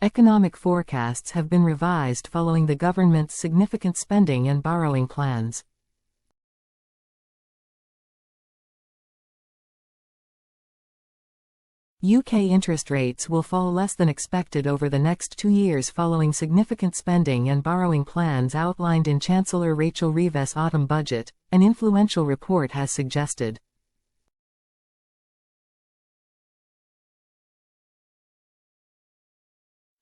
Economic forecasts have been revised following the government's significant spending and borrowing plans. UK interest rates will fall less than expected over the next 2 years following significant spending and borrowing plans outlined in Chancellor Rachel Reeves' autumn budget, an influential report has suggested.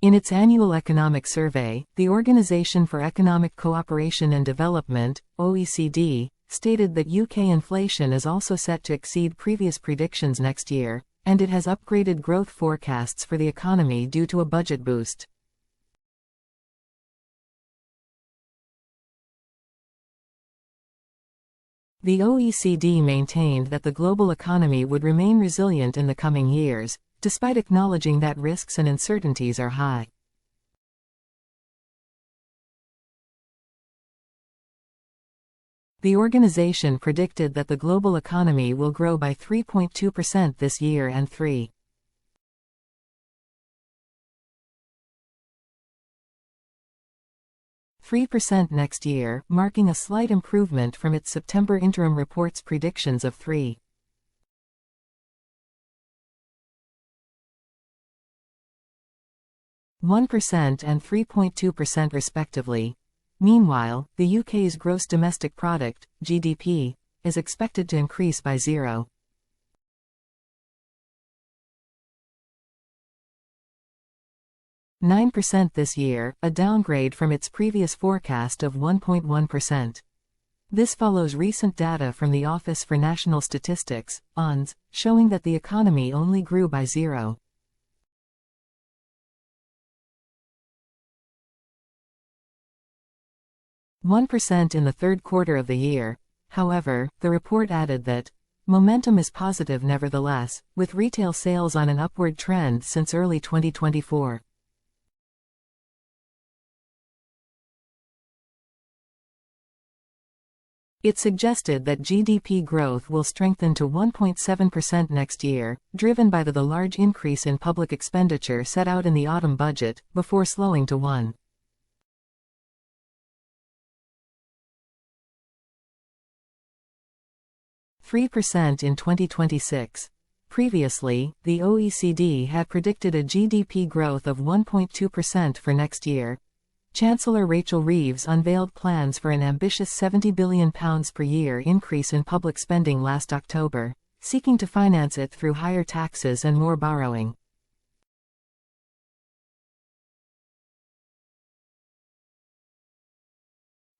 In its annual economic survey, the Organisation for Economic Cooperation and Development, OECD, stated that UK inflation is also set to exceed previous predictions next year, and it has upgraded growth forecasts for the economy due to a budget boost. The OECD maintained that the global economy would remain resilient in the coming years, despite acknowledging that risks and uncertainties are high. The organization predicted that the global economy will grow by 3.2% this year and 3% next year, marking a slight improvement from its September interim report's predictions of 3.1% and 3.2% respectively. Meanwhile, the UK's gross domestic product, GDP, is expected to increase by 0.9% this year, a downgrade from its previous forecast of 1.1%. This follows recent data from the Office for National Statistics, ONS, showing that the economy only grew by 0.1% in the third quarter of the year. However, the report added that momentum is positive nevertheless, with retail sales on an upward trend since early 2024. It suggested that GDP growth will strengthen to 1.7% next year, driven by the large increase in public expenditure set out in the autumn budget, before slowing to 1.3% in 2026. Previously, the OECD had predicted a GDP growth of 1.2% for next year. Chancellor Rachel Reeves unveiled plans for an ambitious £70 billion per year increase in public spending last October, seeking to finance it through higher taxes and more borrowing.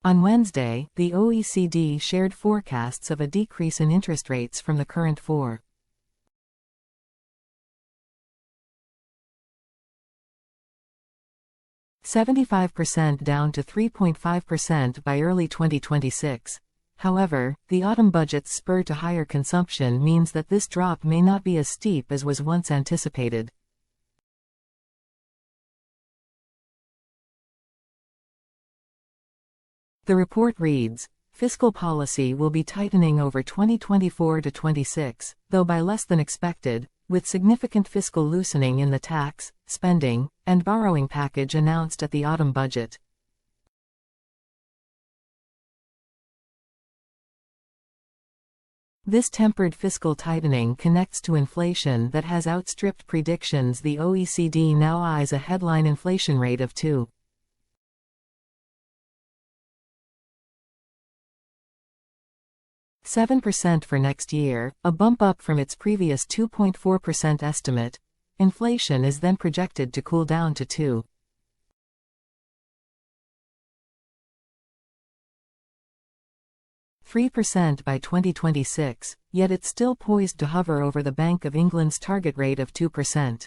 On Wednesday, the OECD shared forecasts of a decrease in interest rates from the current 4.75% down to 3.5% by early 2026. However, the autumn budget's spur to higher consumption means that this drop may not be as steep as was once anticipated. The report reads, fiscal policy will be tightening over 2024 to 26, though by less than expected, with significant fiscal loosening in the tax, spending, and borrowing package announced at the autumn budget. This tempered fiscal tightening connects to inflation that has outstripped predictions. The OECD now eyes a headline inflation rate of 2.7% for next year, a bump up from its previous 2.4% estimate. Inflation is then projected to cool down to 2.3% by 2026, yet it's still poised to hover over the Bank of England's target rate of 2%.